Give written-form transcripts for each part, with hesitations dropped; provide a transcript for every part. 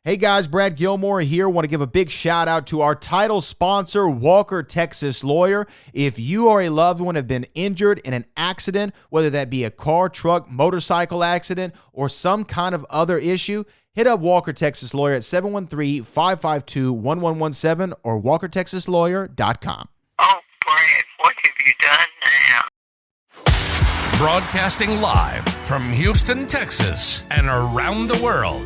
Hey guys, Brad Gilmore here. Want to give a big shout out to our title sponsor, Walker Texas Lawyer. If you or a loved one have been injured in an accident, whether that be a car, truck, motorcycle accident, or some kind of other issue, hit up Walker Texas Lawyer at 713-552-1117 or walkertexaslawyer.com. Oh, Brad, what have you done now? Broadcasting live from Houston, Texas, and around the world.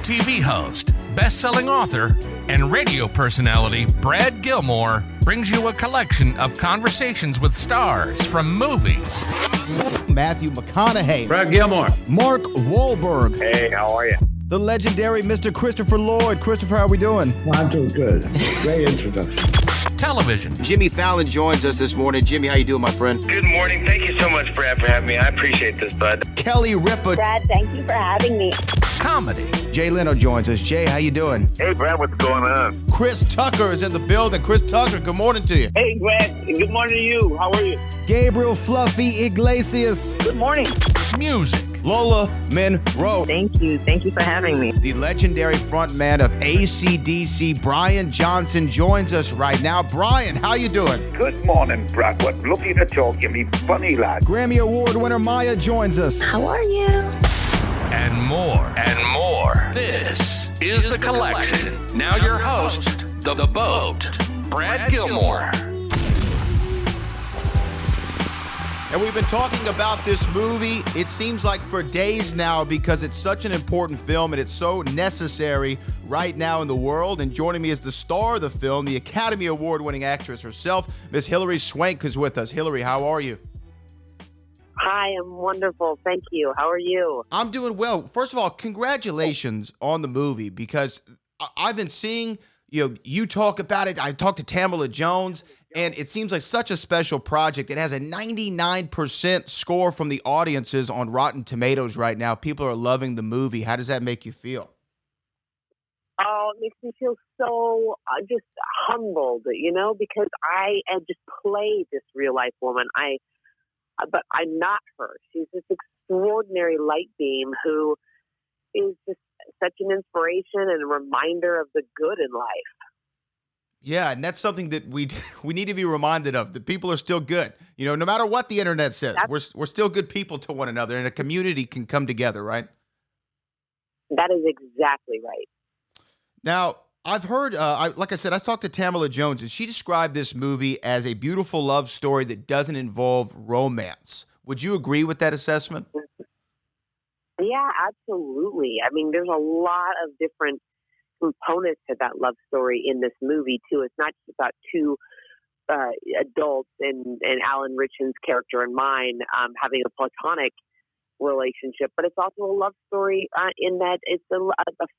TV host, best-selling author, and radio personality Brad Gilmore brings you a collection of conversations with stars from movies. Matthew McConaughey. Brad Gilmore. Mark Wahlberg. Hey, how are you? The legendary Mr. Christopher Lloyd. Christopher, how are we doing? I'm doing good. Great introduction. Television. Jimmy Fallon joins us this morning. Jimmy, how you doing, my friend? Good morning. Thank you so much, Brad, for having me. I appreciate this, bud. Kelly Ripa. Brad, thank you for having me. Comedy. Jay Leno joins us. Jay, how you doing? Hey, Brad, what's going on? Chris Tucker is in the building. Chris Tucker, good morning to you. Hey, Brad. Good morning to you. How are you? Gabriel Fluffy Iglesias. Good morning. Music. Lola Monroe. Thank you. Thank you for having me. The legendary frontman of AC/DC, Brian Johnson, joins us right now. Brian, how you doing? Good morning, Brad. What lovely to talk to me, funny lad. Grammy Award winner Maya joins us. How are you? And more. This is The Collection. Now your host, The Boat, Brad Gilmore. And we've been talking about this movie, it seems like for days now, because it's such an important film and it's so necessary right now in the world. And joining me is the star of the film, the Academy Award-winning actress herself, Miss Hilary Swank is with us. Hilary, how are you? Hi, I'm wonderful. Thank you. How are you? I'm doing well. First of all, congratulations on the movie, because I've been seeing you talk about it. I talked to Tamala Jones, and it seems like such a special project. It has a 99% score from the audiences on Rotten Tomatoes right now. People are loving the movie. How does that make you feel? Oh, it makes me feel so just humbled, because I just play this real-life woman. But I'm not her. She's this extraordinary light beam who is just such an inspiration and a reminder of the good in life. Yeah, and that's something that we need to be reminded of, that people are still good. No matter what the internet says, we're still good people to one another, and a community can come together, right? That is exactly right. Now, I've heard, like I said, I talked to Tamala Jones, and she described this movie as a beautiful love story that doesn't involve romance. Would you agree with that assessment? Yeah, absolutely. I mean, there's a lot of different components to that love story in this movie, too. It's not just about two adults and Alan Ritchson's character and mine having a platonic relationship, but it's also a love story in that it's a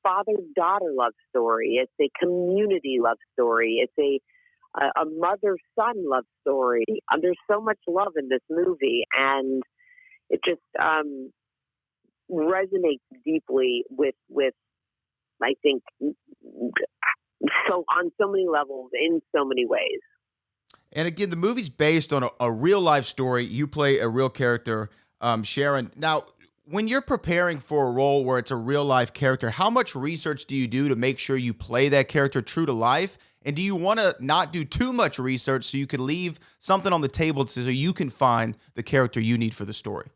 father-daughter love story. It's a community love story. It's a mother-son love story. There's so much love in this movie, and it just resonates deeply with I think so on so many levels in so many ways. And again, the movie's based on a real life story. You play a real character, Sharon. Now, when you're preparing for a role where it's a real life character, how much research do you do to make sure you play that character true to life? And do you want to not do too much research so you can leave something on the table so you can find the character you need for the story?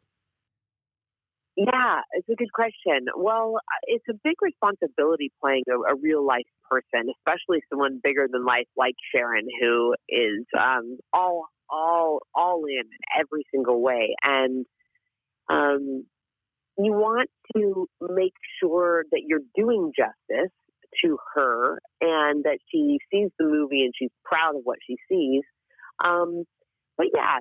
Yeah, it's a good question. Well, it's a big responsibility playing a real life person, especially someone bigger than life like Sharon, who is all in every single way. And you want to make sure that you're doing justice to her and that she sees the movie and she's proud of what she sees. But yeah,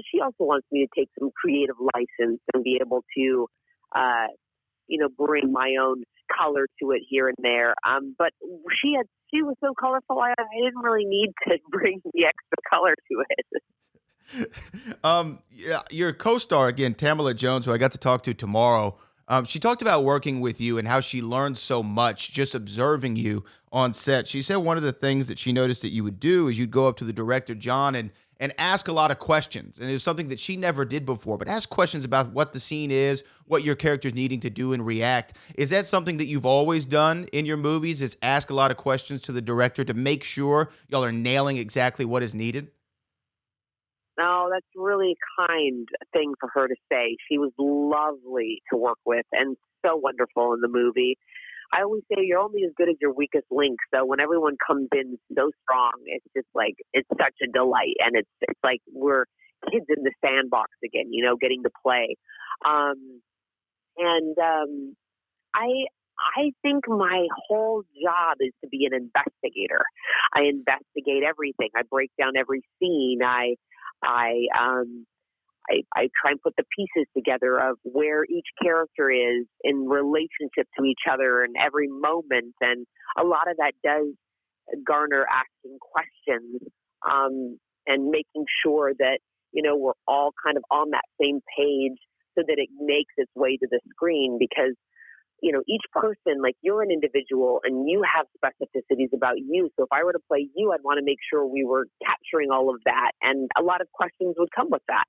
she also wants me to take some creative license and be able to, bring my own color to it here and there. But she was so colorful, I didn't really need to bring the extra color to it. Yeah, your co-star again, Tamala Jones, who I got to talk to tomorrow. She talked about working with you and how she learned so much just observing you on set. She said one of the things that she noticed that you would do is you'd go up to the director, John, and and ask a lot of questions. And it was something that she never did before, but ask questions about what the scene is, what your character's needing to do and react. Is that something that you've always done in your movies, is ask a lot of questions to the director to make sure y'all are nailing exactly what is needed? No, that's really a kind thing for her to say. She was lovely to work with and so wonderful in the movie. I always say you're only as good as your weakest link. So when everyone comes in so strong, it's just like, it's such a delight. And it's like we're kids in the sandbox again, getting to play. I think my whole job is to be an investigator. I investigate everything. I break down every scene. I try and put the pieces together of where each character is in relationship to each other in every moment. And a lot of that does garner asking questions, and making sure that, we're all kind of on that same page so that it makes its way to the screen. Because, each person, like, you're an individual and you have specificities about you. So if I were to play you, I'd want to make sure we were capturing all of that. And a lot of questions would come with that.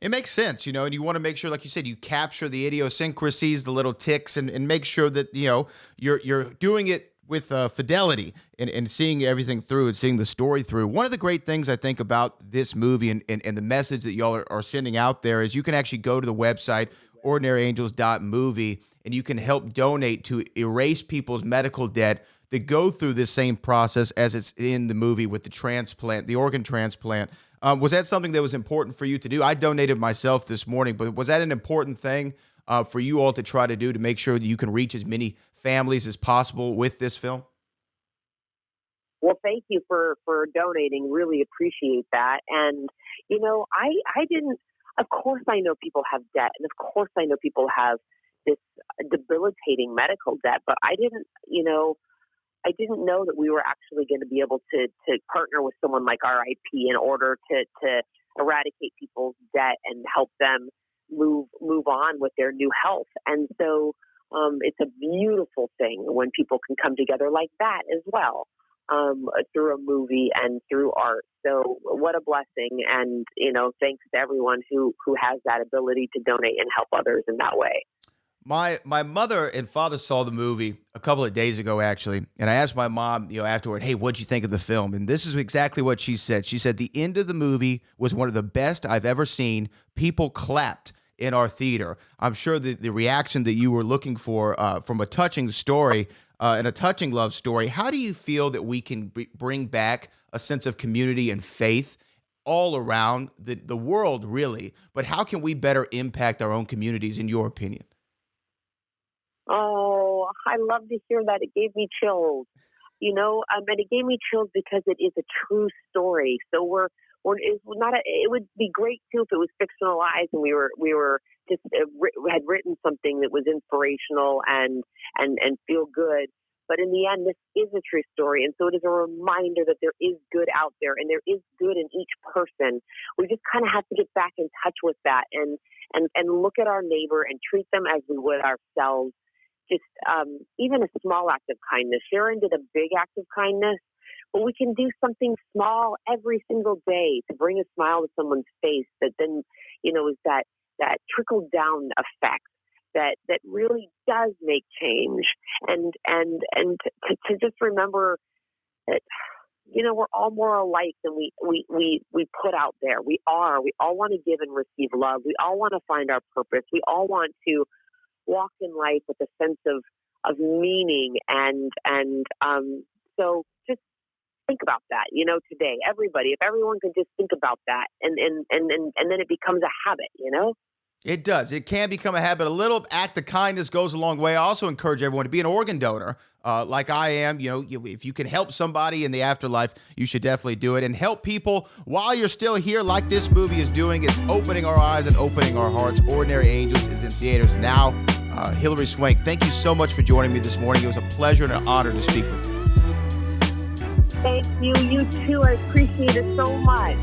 It makes sense, and you want to make sure, like you said, you capture the idiosyncrasies, the little ticks, and make sure that, you're doing it with fidelity and seeing everything through and seeing the story through. One of the great things I think about this movie and the message that y'all are sending out there is you can actually go to the website, ordinaryangels.movie, and you can help donate to erase people's medical debt that go through this same process as it's in the movie with the transplant, the organ transplant. Was that something that was important for you to do? I donated myself this morning, but was that an important thing for you all to try to do to make sure that you can reach as many families as possible with this film? Well, thank you for donating. Really appreciate that. And, I didn't, of course I know people have debt, and of course I know people have this debilitating medical debt, but I didn't know that we were actually going to be able to partner with someone like RIP in order to eradicate people's debt and help them move on with their new health. And so it's a beautiful thing when people can come together like that as well, through a movie and through art. So what a blessing. And, thanks to everyone who has that ability to donate and help others in that way. My mother and father saw the movie a couple of days ago, actually, and I asked my mom, afterward, hey, what'd you think of the film? And this is exactly what she said. She said the end of the movie was one of the best I've ever seen. People clapped in our theater. I'm sure the reaction that you were looking for from a touching story and a touching love story. How do you feel that we can bring back a sense of community and faith all around the world, really? But how can we better impact our own communities, in your opinion? Oh, I love to hear that. It gave me chills, and it gave me chills because it is a true story. So it's not it would be great too if it was fictionalized and we were just had written something that was inspirational and feel good. But in the end, this is a true story. And so it is a reminder that there is good out there and there is good in each person. We just kind of have to get back in touch with that and look at our neighbor and treat them as we would ourselves. Just even a small act of kindness. Sharon did a big act of kindness, but we can do something small every single day to bring a smile to someone's face that then, is that trickle down effect that really does make change. And to just remember that, we're all more alike than we put out there. We all want to give and receive love. We all want to find our purpose. We all want to walk in life with a sense of meaning and so just think about that, today, everybody, if everyone could just think about that and then it becomes a habit, It does. It can become a habit. A little act of kindness goes a long way. I also encourage everyone to be an organ donor, like I am. If you can help somebody in the afterlife, you should definitely do it and help people while you're still here, like this movie is doing. It's opening our eyes and opening our hearts. Ordinary Angels is in theaters now. Hilary Swank, thank you so much for joining me this morning. It was a pleasure and an honor to speak with you. Thank you. You too. I appreciate it so much.